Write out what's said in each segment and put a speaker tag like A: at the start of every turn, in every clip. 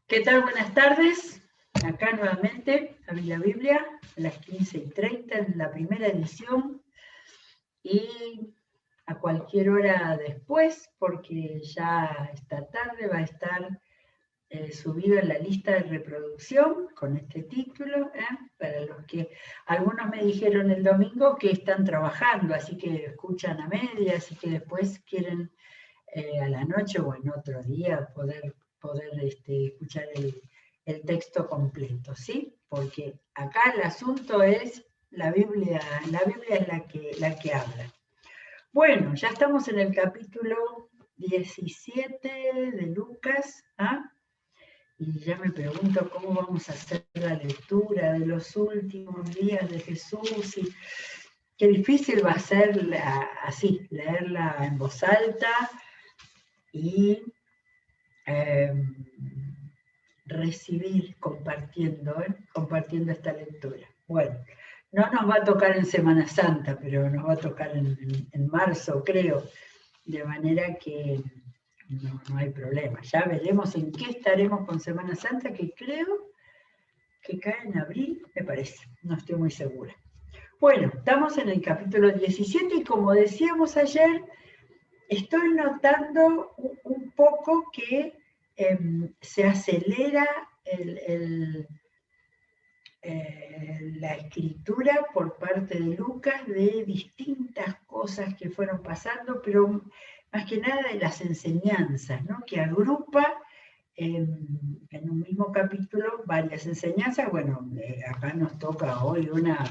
A: ¿Qué tal? Buenas tardes. Acá nuevamente, a la Biblia, a las 15:30 en la primera edición y a cualquier hora después, porque ya esta tarde va a estar subido en la lista de reproducción con este título, para los que algunos me dijeron el domingo que están trabajando, así que escuchan a medias y que después quieren a la noche o en otro día poder escuchar el texto completo, ¿sí? Porque acá el asunto es la Biblia es la que habla. Bueno, ya estamos en el capítulo 17 de Lucas, y ya me pregunto cómo vamos a hacer la lectura de los últimos días de Jesús, y qué difícil va a ser así, leerla en voz alta y recibir compartiendo esta lectura. Bueno, no nos va a tocar en Semana Santa, pero nos va a tocar en marzo, creo, de manera que no hay problema. Ya veremos en qué estaremos con Semana Santa, que creo que cae en abril, me parece, no estoy muy segura. Bueno, estamos en el capítulo 17 y como decíamos ayer, estoy notando un poco que se acelera la escritura por parte de Lucas de distintas cosas que fueron pasando, pero más que nada de las enseñanzas, ¿no? Que agrupa en un mismo capítulo varias enseñanzas. Bueno, acá nos toca hoy una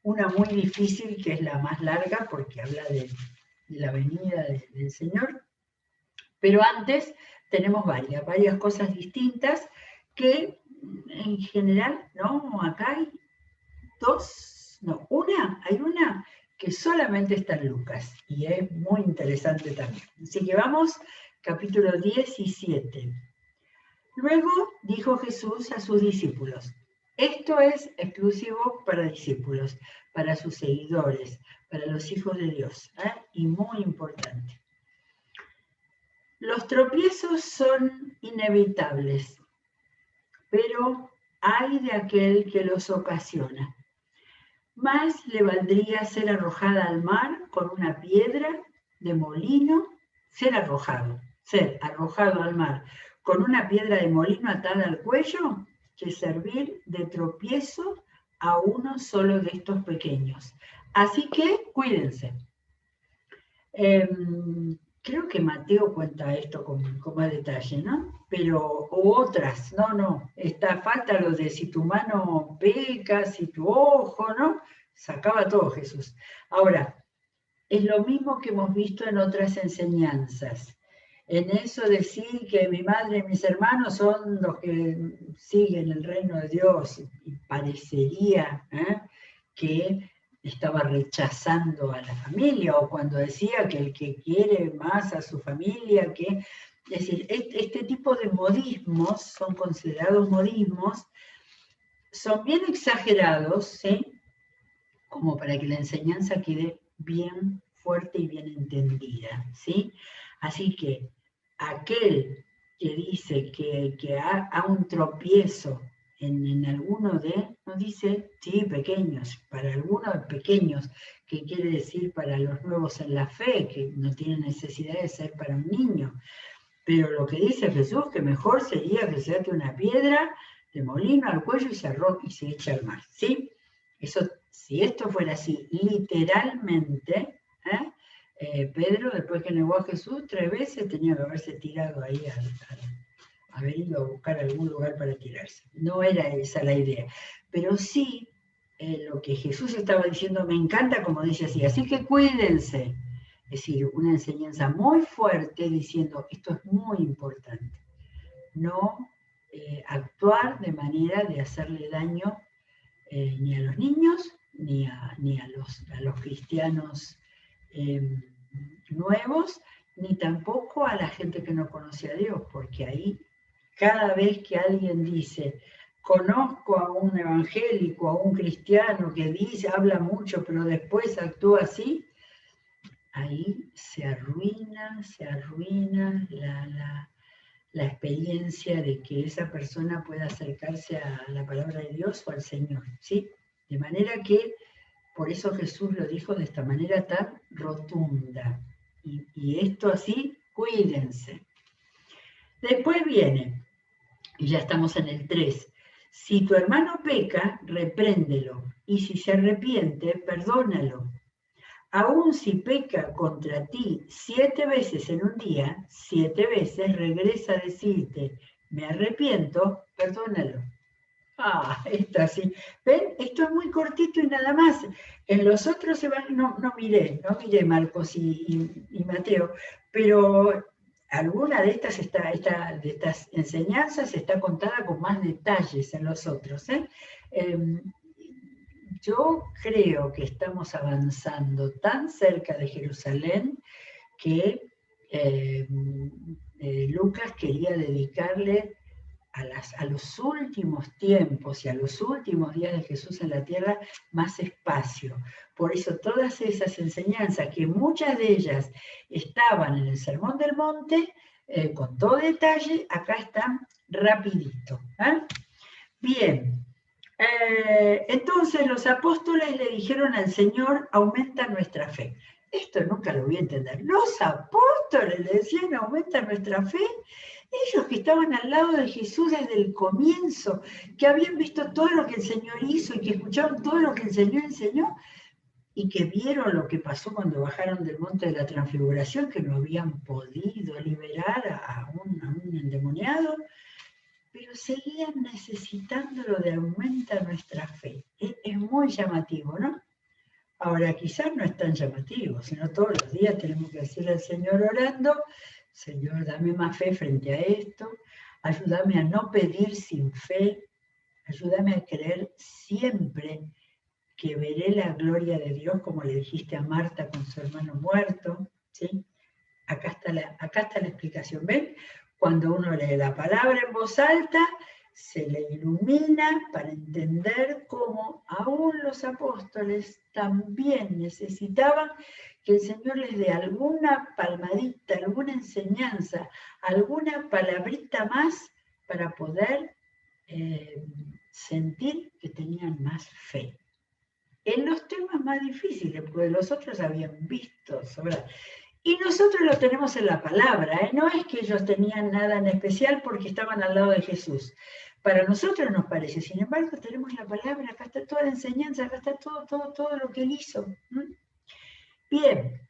A: muy difícil, que es la más larga, porque habla de la venida del Señor, pero antes tenemos varias cosas distintas que en general, ¿no? Acá hay hay una que solamente está en Lucas y es muy interesante también. Así que vamos, capítulo 17. Luego dijo Jesús a sus discípulos: esto es exclusivo para discípulos, para sus seguidores, para los hijos de Dios, y muy importante. Los tropiezos son inevitables, pero ay de aquel que los ocasiona. Más le valdría ser arrojada al mar con una piedra de molino, ser arrojado al mar con una piedra de molino atada al cuello, que servir de tropiezo a uno solo de estos pequeños. Así que cuídense. Creo que Mateo cuenta esto con más detalle, ¿no? Pero, otras, falta lo de si tu mano peca, si tu ojo, ¿no? Sacaba todo Jesús. Ahora, es lo mismo que hemos visto en otras enseñanzas. En eso decir que mi madre y mis hermanos son los que siguen el reino de Dios, y parecería que estaba rechazando a la familia, o cuando decía que el que quiere más a su familia, es decir, este tipo de modismos son considerados modismos, son bien exagerados, ¿sí? Como para que la enseñanza quede bien fuerte y bien entendida, ¿sí? Así que aquel que dice que ha un tropiezo en alguno no dice, sí, pequeños, para algunos pequeños, que quiere decir para los nuevos en la fe, que no tienen necesidad de ser para un niño. Pero lo que dice Jesús, que mejor sería que se ate una piedra de molino al cuello y se echa al mar, ¿sí? Eso, si esto fuera así, literalmente, Pedro, después que negó a Jesús 3 veces, tenía que haberse tirado ahí, haber ido a buscar algún lugar para tirarse. No era esa la idea. Pero sí, lo que Jesús estaba diciendo me encanta, como dice así que cuídense. Es decir, una enseñanza muy fuerte diciendo, esto es muy importante. No actuar de manera de hacerle daño ni a los niños, ni a los cristianos nuevos, ni tampoco a la gente que no conoce a Dios, porque ahí cada vez que alguien dice, conozco a un evangélico, a un cristiano que habla mucho, pero después actúa así, ahí se arruina la experiencia de que esa persona pueda acercarse a la palabra de Dios o al Señor, ¿sí? De manera que, por eso Jesús lo dijo de esta manera tan rotunda. Y esto así, cuídense. Después viene, y ya estamos en el 3. Si tu hermano peca, repréndelo, y si se arrepiente, perdónalo. Aun si peca contra ti 7 veces en un día, 7 veces regresa a decirte, me arrepiento, perdónalo. Esto así. ¿Ven? Esto es muy cortito y nada más. En los otros no miré Marcos y Mateo, pero alguna de estas enseñanzas está contada con más detalles en los otros. Yo creo que estamos avanzando tan cerca de Jerusalén que Lucas quería dedicarle a los últimos tiempos y a los últimos días de Jesús en la tierra más espacio. Por eso todas esas enseñanzas, que muchas de ellas estaban en el Sermón del Monte, con todo detalle, acá están rapidito. Bien, entonces los apóstoles le dijeron al Señor, aumenta nuestra fe. Esto nunca lo voy a entender. Los apóstoles le decían, aumenta nuestra fe. Ellos que estaban al lado de Jesús desde el comienzo, que habían visto todo lo que el Señor hizo y que escucharon todo lo que el Señor enseñó y que vieron lo que pasó cuando bajaron del monte de la transfiguración, que no habían podido liberar a un endemoniado, pero seguían necesitándolo de aumenta nuestra fe. Es muy llamativo, ¿no? Ahora, quizás no es tan llamativo, sino todos los días tenemos que decirle al Señor orando, Señor, dame más fe frente a esto, ayúdame a no pedir sin fe, ayúdame a creer siempre que veré la gloria de Dios, como le dijiste a Marta con su hermano muerto, ¿sí? Acá está la explicación, ¿ven? Cuando uno lee la palabra en voz alta, se le ilumina para entender cómo aún los apóstoles también necesitaban que el Señor les dé alguna palmadita, alguna enseñanza, alguna palabrita más para poder sentir que tenían más fe. En los temas más difíciles, porque los otros habían visto sobre... Y nosotros lo tenemos en la palabra, no es que ellos tenían nada en especial porque estaban al lado de Jesús. Para nosotros nos parece, sin embargo, tenemos la palabra, acá está toda la enseñanza, acá está todo lo que él hizo. Bien.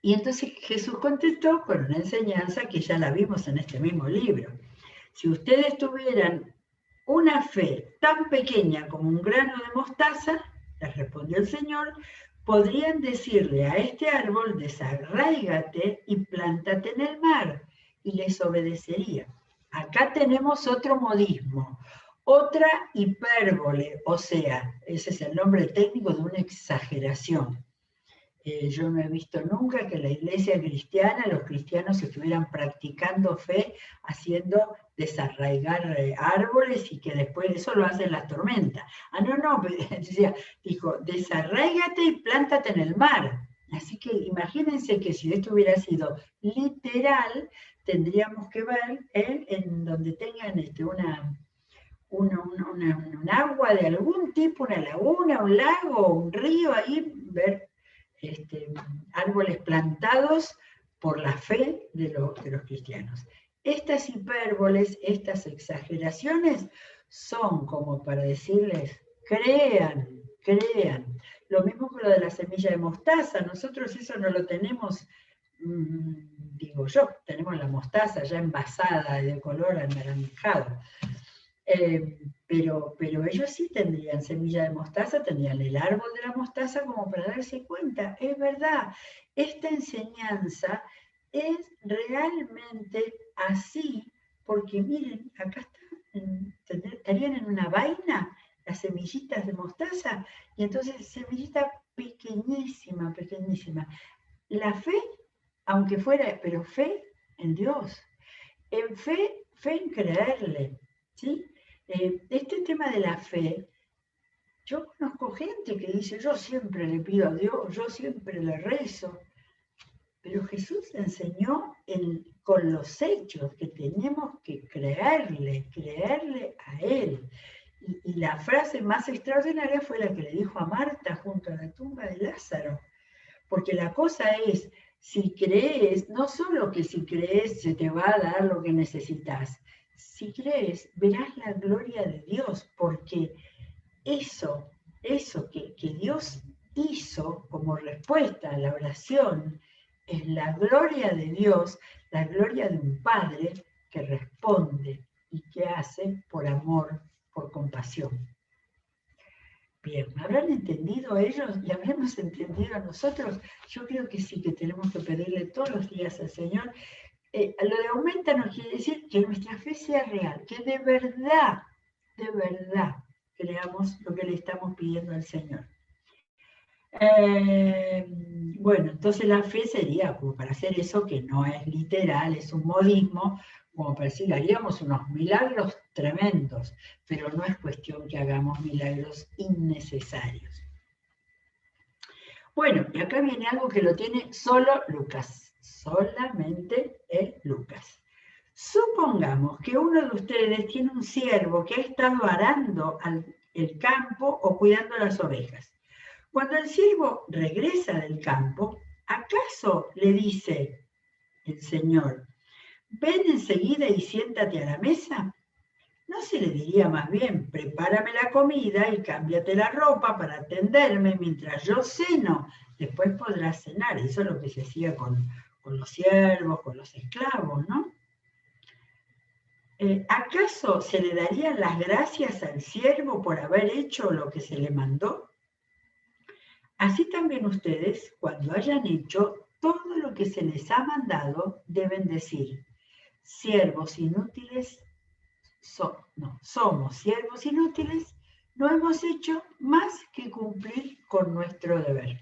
A: Y entonces Jesús contestó con una enseñanza que ya la vimos en este mismo libro. Si ustedes tuvieran una fe tan pequeña como un grano de mostaza, les respondió el Señor, podrían decirle a este árbol, desarráigate y plántate en el mar, y les obedecería. Acá tenemos otro modismo, otra hipérbole, o sea, ese es el nombre técnico de una exageración. Yo no he visto nunca que la iglesia cristiana, los cristianos estuvieran practicando fe, haciendo desarraigar árboles y que después de eso lo hacen las tormentas. No, decía, dijo, desarraígate y plántate en el mar. Así que imagínense que si esto hubiera sido literal, tendríamos que ver en donde tengan un agua de algún tipo, una laguna, un lago, un río, ahí ver árboles plantados por la fe de los cristianos. Estas hipérboles, estas exageraciones, son como para decirles, crean. Lo mismo que lo de la semilla de mostaza, nosotros eso no lo tenemos, digo yo, tenemos la mostaza ya envasada de color anaranjado. Pero ellos sí tendrían semilla de mostaza, tendrían el árbol de la mostaza como para darse cuenta, es verdad, esta enseñanza es realmente así, porque miren, acá estarían en una vaina las semillitas de mostaza, y entonces semillita pequeñísima. La fe, aunque fuera, pero fe en Dios, fe en creerle, ¿sí? Este tema de la fe, yo conozco gente que dice, yo siempre le pido a Dios, yo siempre le rezo. Pero Jesús enseñó con los hechos que tenemos que creerle a Él. Y la frase más extraordinaria fue la que le dijo a Marta junto a la tumba de Lázaro. Porque la cosa es, si crees, no solo que si crees se te va a dar lo que necesitas, si crees verás la gloria de Dios, porque eso que Dios hizo como respuesta a la oración es la gloria de Dios, la gloria de un Padre que responde y que hace por amor, por compasión. Bien, ¿habrán entendido ellos y habremos entendido a nosotros? Yo creo que sí, que tenemos que pedirle todos los días al Señor. Lo de aumenta no quiere decir que nuestra fe sea real, que de verdad creamos lo que le estamos pidiendo al Señor. Bueno, entonces la fe sería como para hacer eso que no es literal, es un modismo, como para decir, haríamos unos milagros tremendos, pero no es cuestión que hagamos milagros innecesarios. Bueno, y acá viene algo que lo tiene solo Lucas, solamente es Lucas. Supongamos que uno de ustedes tiene un siervo que ha estado arando el campo o cuidando las ovejas. Cuando el siervo regresa del campo, ¿acaso le dice el Señor, ven enseguida y siéntate a la mesa? ¿No se le diría más bien, prepárame la comida y cámbiate la ropa para atenderme mientras yo ceno? Después podrás cenar. Eso es lo que se hacía con los siervos, con los esclavos, ¿no? ¿Acaso se le darían las gracias al siervo por haber hecho lo que se le mandó? Así también ustedes, cuando hayan hecho todo lo que se les ha mandado, deben decir, siervos inútiles, somos siervos inútiles, no hemos hecho más que cumplir con nuestro deber.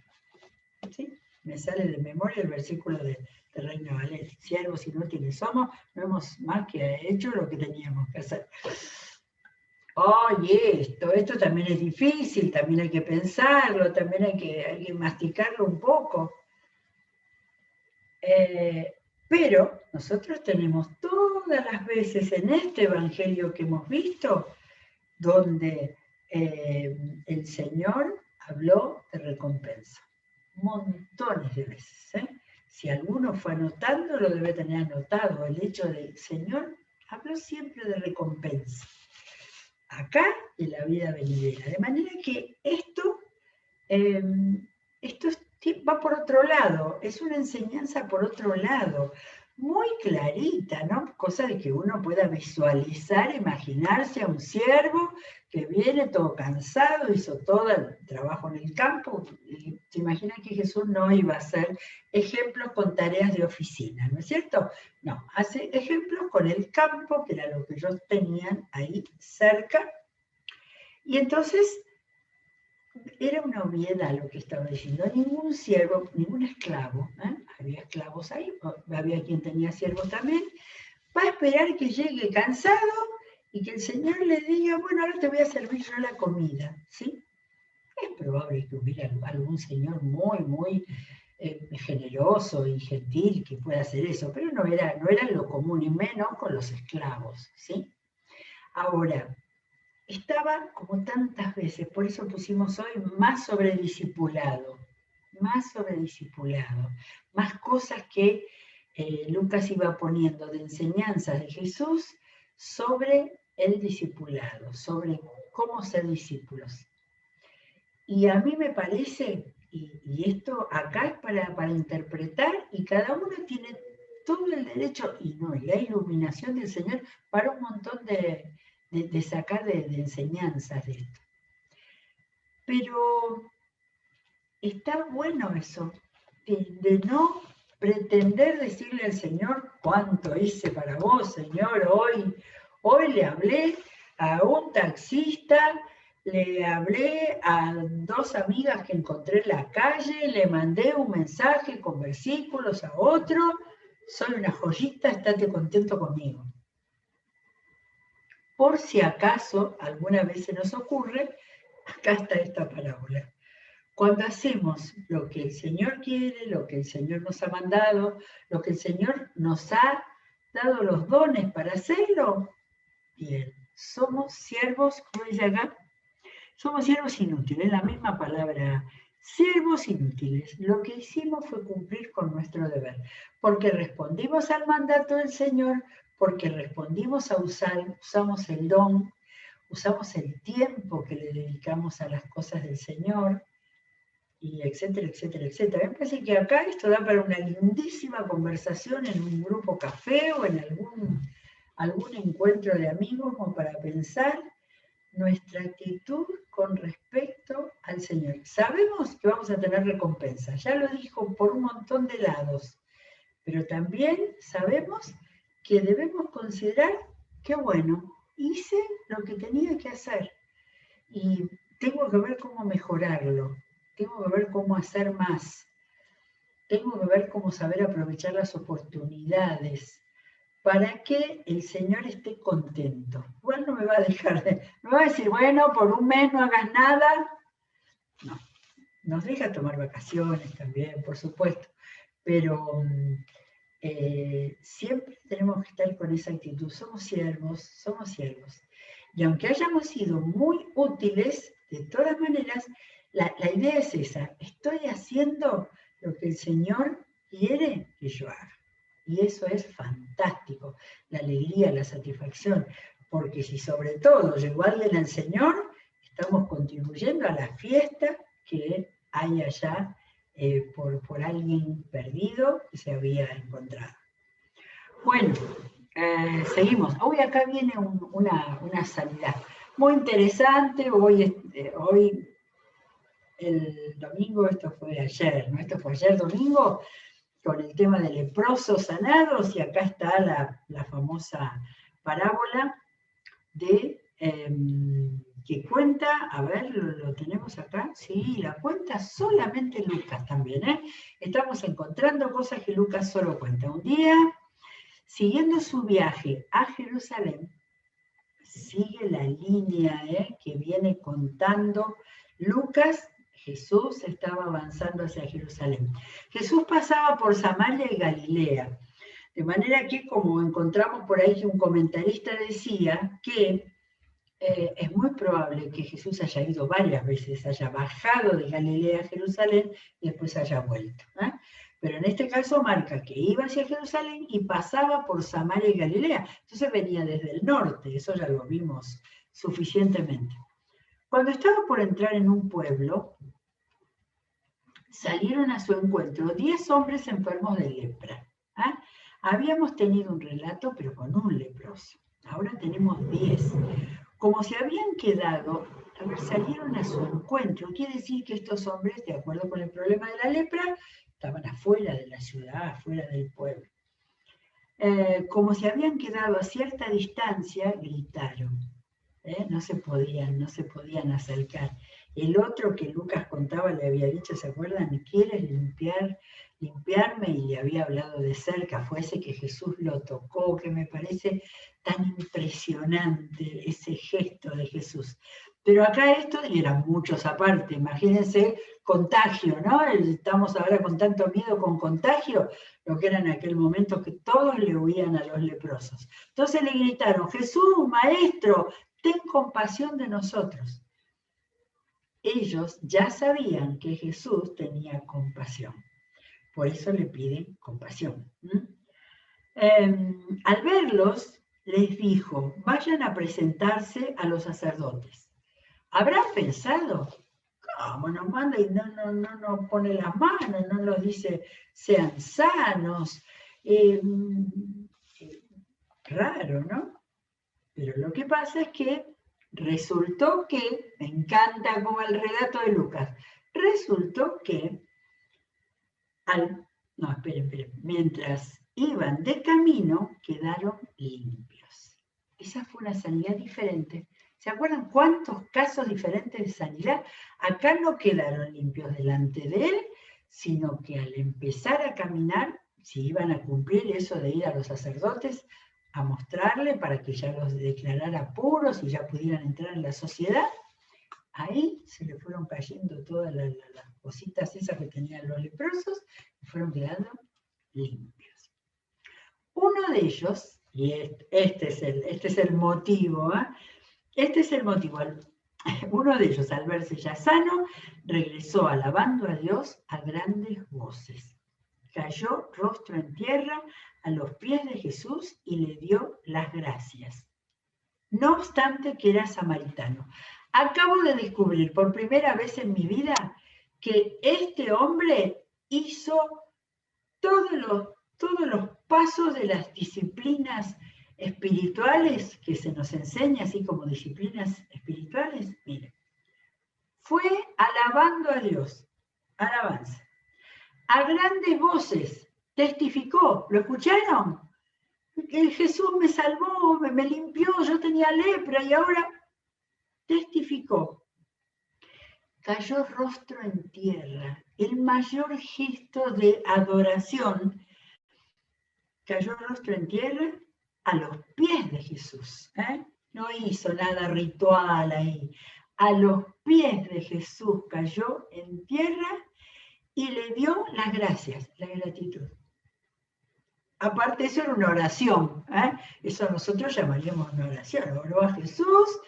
A: ¿Sí? Me sale de memoria el versículo de Reina Valera, siervos inútiles somos, no hemos más que hecho lo que teníamos que hacer. Oye, esto también es difícil, también hay que pensarlo, también hay que masticarlo un poco. Pero nosotros tenemos todas las veces en este evangelio que hemos visto, donde el Señor habló de recompensa. Montones de veces. Si alguno fue anotando, lo debe tener anotado. El hecho de, el Señor habló siempre de recompensa. Acá en la vida venidera. De manera que esto va por otro lado, es una enseñanza por otro lado, muy clarita, ¿no? Cosa de que uno pueda visualizar, imaginarse a un siervo que viene todo cansado, hizo todo el trabajo en el campo. Se imagina que Jesús no iba a hacer ejemplos con tareas de oficina, ¿no es cierto? No, hace ejemplos con el campo, que era lo que ellos tenían ahí cerca. Y entonces era una obviedad lo que estaba diciendo. Ningún siervo, ningún esclavo, había esclavos ahí, había quien tenía siervos también, va a esperar que llegue cansado y que el Señor le diga, bueno, ahora te voy a servir yo la comida, ¿sí? Es probable que hubiera algún señor muy generoso y gentil que pueda hacer eso, pero no era lo común, y menos con los esclavos, ¿sí? Ahora, estaba como tantas veces, por eso pusimos hoy más sobre discipulado, más cosas que Lucas iba poniendo de enseñanzas de Jesús sobre el discipulado, sobre cómo ser discípulos. Y a mí me parece, y esto acá es para interpretar, y cada uno tiene todo el derecho, y no, y la iluminación del Señor para un montón de sacar de enseñanzas de esto. Pero está bueno eso, de no pretender decirle al Señor, cuánto hice para vos, Señor, hoy le hablé a un taxista, le hablé a 2 amigas que encontré en la calle, le mandé un mensaje con versículos a otro, soy una joyita, estate contento conmigo. Por si acaso alguna vez se nos ocurre, acá está esta parábola. Cuando hacemos lo que el Señor quiere, lo que el Señor nos ha mandado, lo que el Señor nos ha dado los dones para hacerlo, bien, somos siervos, como dice acá, somos siervos inútiles, la misma palabra, siervos inútiles. Lo que hicimos fue cumplir con nuestro deber, porque respondimos al mandato del Señor, porque respondimos usamos el don, usamos el tiempo que le dedicamos a las cosas del Señor, y etcétera, etcétera, etcétera. Me parece que acá esto da para una lindísima conversación en un grupo café o en algún encuentro de amigos, como para pensar nuestra actitud con respecto al Señor. Sabemos que vamos a tener recompensa, ya lo dijo por un montón de lados, pero también sabemos que debemos considerar que, bueno, hice lo que tenía que hacer y tengo que ver cómo mejorarlo, tengo que ver cómo hacer más, tengo que ver cómo saber aprovechar las oportunidades, para que el Señor esté contento. Igual no me va a dejar no va a decir, bueno, por un mes no hagas nada. No, nos deja tomar vacaciones también, por supuesto, pero siempre tenemos que estar con esa actitud. Somos siervos, somos siervos. Y aunque hayamos sido muy útiles, de todas maneras, la idea es esa, estoy haciendo lo que el Señor quiere que yo haga. Y eso es fantástico, la alegría, la satisfacción, porque si sobre todo llegó alguien al Señor, estamos contribuyendo a la fiesta que hay allá por alguien perdido que se había encontrado. Bueno, seguimos. Hoy acá viene una sanidad muy interesante. Hoy, el domingo, esto fue ayer, ¿no? Esto fue ayer domingo, con el tema de leprosos sanados, y acá está la famosa parábola de que cuenta, a ver, lo tenemos acá, sí, la cuenta solamente Lucas también, ¿eh? Estamos encontrando cosas que Lucas solo cuenta. Un día, siguiendo su viaje a Jerusalén, sigue la línea que viene contando Lucas. Jesús estaba avanzando hacia Jerusalén. Jesús pasaba por Samaria y Galilea, de manera que, como encontramos por ahí que un comentarista decía, que es muy probable que Jesús haya ido varias veces, haya bajado de Galilea a Jerusalén y después haya vuelto. Pero en este caso marca que iba hacia Jerusalén y pasaba por Samaria y Galilea. Entonces venía desde el norte, eso ya lo vimos suficientemente. Cuando estaba por entrar en un pueblo, salieron a su encuentro 10 hombres enfermos de lepra. Habíamos tenido un relato, pero con un leproso. Ahora tenemos 10. Como se habían quedado, salieron a su encuentro. Quiere decir que estos hombres, de acuerdo con el problema de la lepra, estaban afuera de la ciudad, afuera del pueblo. Como se habían quedado a cierta distancia, gritaron. No se podían acercar. El otro que Lucas contaba le había dicho, ¿se acuerdan? ¿Quieres limpiarme? Y le había hablado de cerca. Fue ese que Jesús lo tocó, que me parece tan impresionante ese gesto de Jesús. Pero acá esto, y eran muchos aparte, imagínense, contagio, ¿no? Estamos ahora con tanto miedo con contagio, lo que era en aquel momento que todos le huían a los leprosos. Entonces le gritaron, Jesús, maestro, ten compasión de nosotros. Ellos ya sabían que Jesús tenía compasión, por eso le piden compasión. Al verlos, les dijo, vayan a presentarse a los sacerdotes. ¿Habrán pensado? ¿Cómo nos manda y no pone las manos, no nos dice sean sanos? Raro, ¿no? Pero lo que pasa es que resultó que, me encanta como el relato de Lucas, resultó que, mientras iban de camino, quedaron limpios. Esa fue una sanidad diferente. ¿Se acuerdan cuántos casos diferentes de sanidad? Acá no quedaron limpios delante de él, sino que al empezar a caminar, si iban a cumplir eso de ir a los sacerdotes, a mostrarle para que ya los declarara puros y ya pudieran entrar en la sociedad, Ahí se le fueron cayendo todas las cositas esas que tenían los leprosos y fueron quedando limpios. Uno de ellos, y este es el motivo, este es el motivo. Uno de ellos, al verse ya sano, regresó alabando a Dios a grandes voces. Cayó rostro en tierra a los pies de Jesús y le dio las gracias. No obstante que era samaritano. Acabo de descubrir por primera vez en mi vida que este hombre hizo todos los pasos de las disciplinas espirituales que se nos enseña, así como disciplinas espirituales. Mire, fue alabando a Dios, alabanza. A grandes voces testificó, ¿lo escucharon? Que Jesús me salvó, me limpió, yo tenía lepra y ahora testificó. Cayó rostro en tierra, el mayor gesto de adoración. Cayó rostro en tierra a los pies de Jesús. No hizo nada ritual ahí. A los pies de Jesús cayó en tierra y le dio las gracias, la gratitud. Aparte, eso era una oración. Eso nosotros llamaríamos una oración. Oró a Jesús,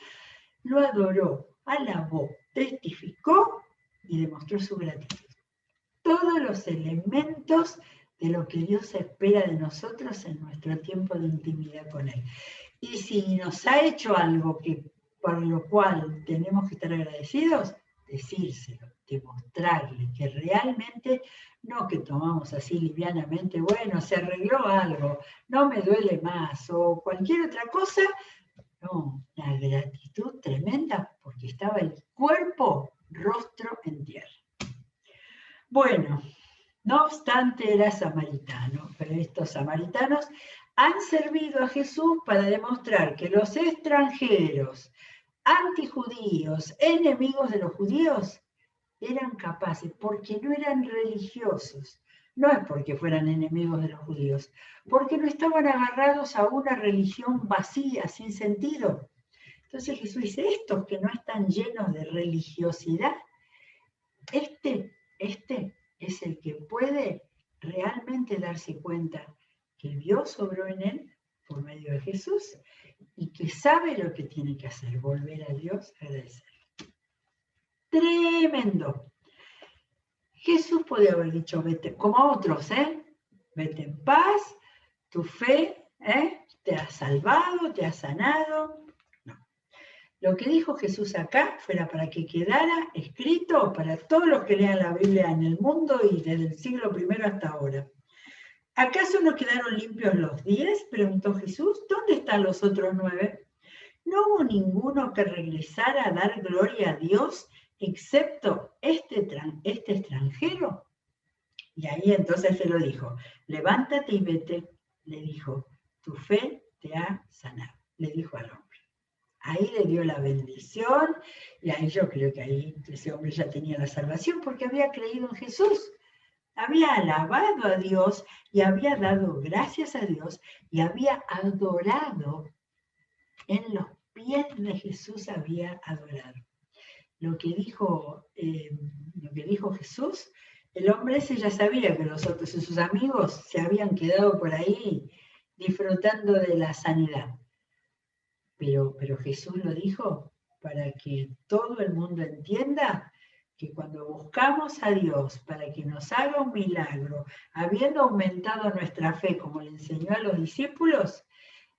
A: lo adoró, alabó, testificó y demostró su gratitud. Todos los elementos de lo que Dios espera de nosotros en nuestro tiempo de intimidad con Él. Y si nos ha hecho algo por lo cual tenemos que estar agradecidos, decírselo, demostrarle que realmente, no que tomamos así livianamente, bueno, se arregló algo, no me duele más, o cualquier otra cosa. No, la gratitud tremenda porque estaba el cuerpo, rostro en tierra. Bueno, no obstante era samaritano, pero estos samaritanos han servido a Jesús para demostrar que los extranjeros, antijudíos, enemigos de los judíos, eran capaces, porque no eran religiosos. No es porque fueran enemigos de los judíos, porque no estaban agarrados a una religión vacía, sin sentido. Entonces Jesús dice, estos que no están llenos de religiosidad, este es el que puede realmente darse cuenta que Dios obró en él por medio de Jesús y que sabe lo que tiene que hacer, volver a Dios, agradecer. Tremendo. Jesús podía haber dicho, vete, como a otros, vete en paz, tu fe te ha salvado, te ha sanado. No. Lo que dijo Jesús acá fuera para que quedara escrito para todos los que lean la Biblia en el mundo y desde el siglo I hasta ahora. ¿Acaso no quedaron limpios los 10? Preguntó Jesús. ¿Dónde están los otros 9? ¿No hubo ninguno que regresara a dar gloria a Dios excepto este extranjero? Y ahí entonces se lo dijo, levántate y vete, le dijo, tu fe te ha sanado, le dijo al hombre. Ahí le dio la bendición, y ahí yo creo que ahí ese hombre ya tenía la salvación porque había creído en Jesús, había alabado a Dios y había dado gracias a Dios y había adorado, en los pies de Jesús había adorado. Lo que dijo Jesús, el hombre ese ya sabía que los otros, sus amigos, se habían quedado por ahí disfrutando de la sanidad. Pero Jesús lo dijo para que todo el mundo entienda que cuando buscamos a Dios para que nos haga un milagro, habiendo aumentado nuestra fe como le enseñó a los discípulos,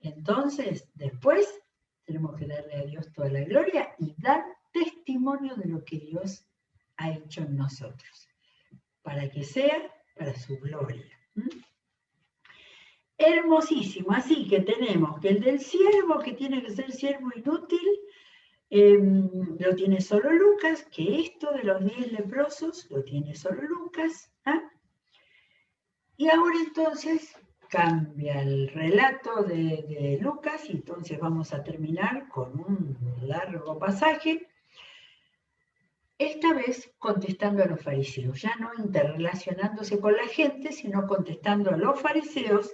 A: entonces después tenemos que darle a Dios toda la gloria y dar testimonio de lo que Dios ha hecho en nosotros, para que sea para su gloria. Hermosísimo, así que tenemos que el del siervo, que tiene que ser siervo inútil, lo tiene solo Lucas, que esto de los 10 leprosos lo tiene solo Lucas. Y ahora entonces cambia el relato de Lucas y entonces vamos a terminar con un largo pasaje, esta vez contestando a los fariseos, ya no interrelacionándose con la gente, sino contestando a los fariseos.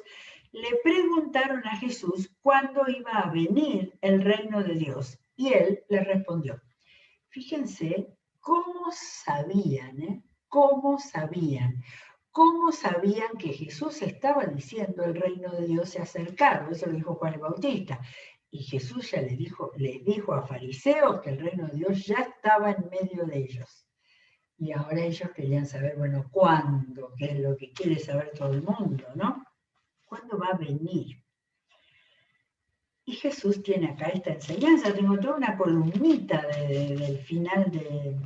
A: Le preguntaron a Jesús cuándo iba a venir el reino de Dios y él les respondió, Fíjense cómo sabían, ¿eh? ¿Cómo sabían? ¿Cómo sabían que Jesús estaba diciendo el reino de Dios se ha acercado? Eso lo dijo Juan el Bautista. Y Jesús ya les dijo a fariseos que el reino de Dios ya estaba en medio de ellos. Y ahora ellos querían saber, bueno, ¿cuándo? Que es lo que quiere saber todo el mundo, ¿no? ¿Cuándo va a venir? Y Jesús tiene acá esta enseñanza. Tengo toda una columnita del final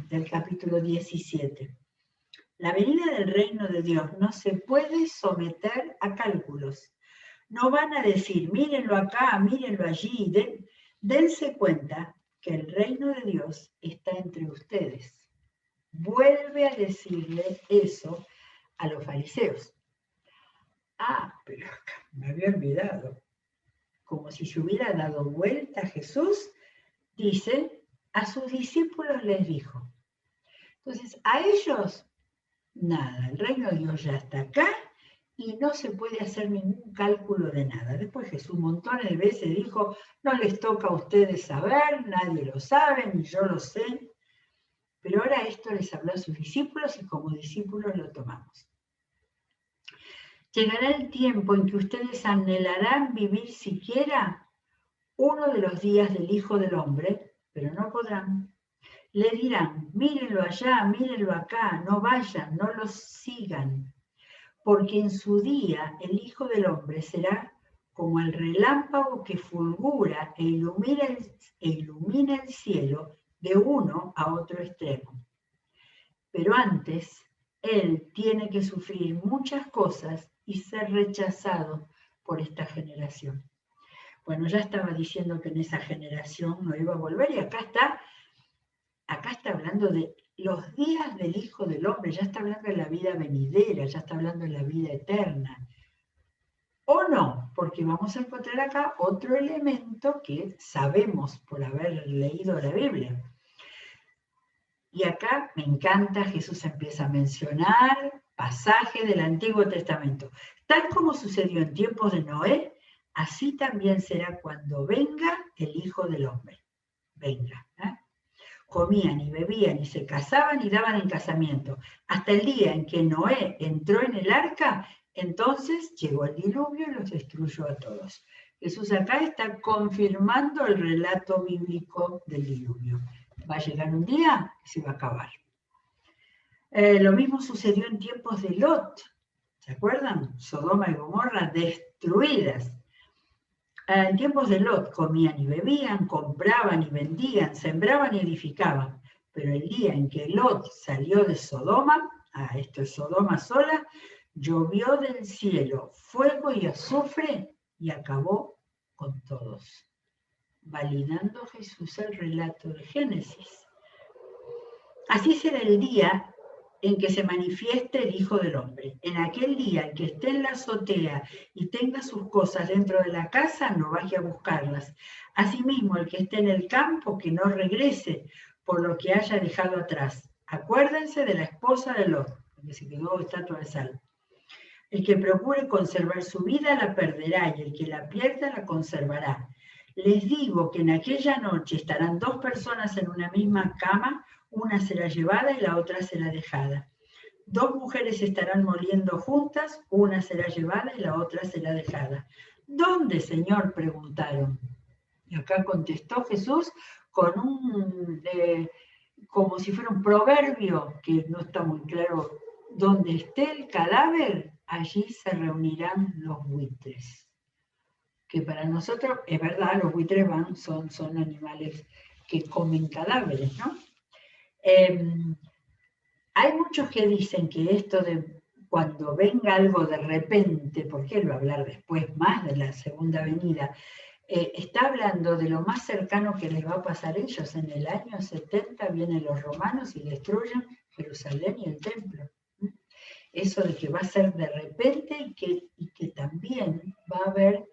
A: del capítulo 17. La venida del reino de Dios no se puede someter a cálculos. No van a decir, mírenlo acá, mírenlo allí. Dense cuenta que el reino de Dios está entre ustedes. Vuelve a decirle eso a los fariseos. Ah, pero me había olvidado. Como si se hubiera dado vuelta Jesús, dice, a sus discípulos les dijo. Entonces, a ellos, nada, el reino de Dios ya está acá y no se puede hacer ningún cálculo de nada. Después Jesús montones de veces dijo, no les toca a ustedes saber, nadie lo sabe, ni yo lo sé. Pero ahora esto les habló a sus discípulos y como discípulos lo tomamos. Llegará el tiempo en que ustedes anhelarán vivir siquiera uno de los días del Hijo del Hombre, pero no podrán. Le dirán, mírenlo allá, mírenlo acá, no vayan, no los sigan, porque en su día el Hijo del Hombre será como el relámpago que fulgura e ilumina el cielo de uno a otro extremo. Pero antes, Él tiene que sufrir muchas cosas y ser rechazado por esta generación. Bueno, ya estaba diciendo que en esa generación no iba a volver y acá está hablando de los días del Hijo del Hombre, ya está hablando de la vida venidera, ya está hablando de la vida eterna. O no, porque vamos a encontrar acá otro elemento que sabemos por haber leído la Biblia. Y acá me encanta, Jesús empieza a mencionar pasajes del Antiguo Testamento. Tal como sucedió en tiempos de Noé, así también será cuando venga el Hijo del Hombre. Venga. Comían y bebían y se casaban y daban en casamiento. Hasta el día en que Noé entró en el arca, entonces llegó el diluvio y los destruyó a todos. Jesús acá está confirmando el relato bíblico del diluvio. Va a llegar un día y se va a acabar. Lo mismo sucedió en tiempos de Lot. ¿Se acuerdan? Sodoma y Gomorra destruidas. En tiempos de Lot comían y bebían, compraban y vendían, sembraban y edificaban. Pero el día en que Lot salió de Sodoma, esto es Sodoma sola, llovió del cielo fuego y azufre y acabó con todos. Validando Jesús el relato de Génesis. Así será el día en que se manifieste el Hijo del Hombre. En aquel día, el que esté en la azotea y tenga sus cosas dentro de la casa, no vaya a buscarlas. Asimismo, el que esté en el campo, que no regrese por lo que haya dejado atrás. Acuérdense de la esposa de Lot, que se quedó estatua de sal. El que procure conservar su vida la perderá, y el que la pierda la conservará. Les digo que en aquella noche estarán dos personas en una misma cama, una será llevada y la otra será dejada. Dos mujeres estarán moliendo juntas, una será llevada y la otra será dejada. ¿Dónde, Señor?, preguntaron. Y acá contestó Jesús con como si fuera un proverbio, que no está muy claro. Donde esté el cadáver, allí se reunirán los buitres. Que para nosotros, es verdad, los buitres son animales que comen cadáveres, ¿no? Hay muchos que dicen que esto de cuando venga algo de repente, porque él va a hablar después más de la segunda venida, está hablando de lo más cercano que les va a pasar a ellos. En el año 70 vienen los romanos y destruyen Jerusalén y el templo. Eso de que va a ser de repente y que también va a haber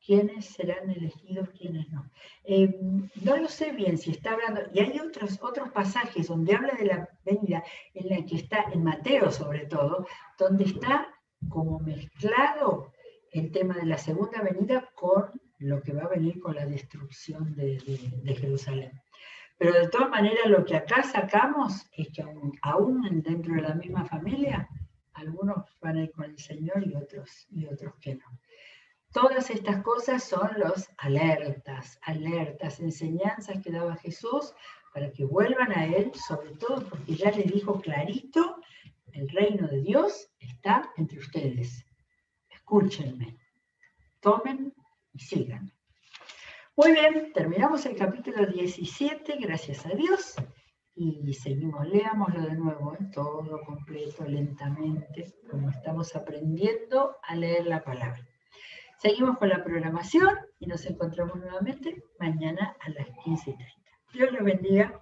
A: quiénes serán elegidos, quiénes no. No lo sé bien si está hablando, y hay otros pasajes donde habla de la venida, en la que está, en Mateo sobre todo, donde está como mezclado el tema de la segunda venida con lo que va a venir con la destrucción de Jerusalén. Pero de todas maneras lo que acá sacamos es que aún dentro de la misma familia, algunos van a ir con el Señor y otros que no. Todas estas cosas son los alertas, enseñanzas que daba Jesús para que vuelvan a Él, sobre todo porque ya le dijo clarito, el reino de Dios está entre ustedes. Escúchenme, tomen y sigan. Muy bien, terminamos el capítulo 17, gracias a Dios, y seguimos, leámoslo de nuevo, todo completo, lentamente, como estamos aprendiendo a leer la palabra. Seguimos con la programación y nos encontramos nuevamente mañana a las 15:30. Dios los bendiga.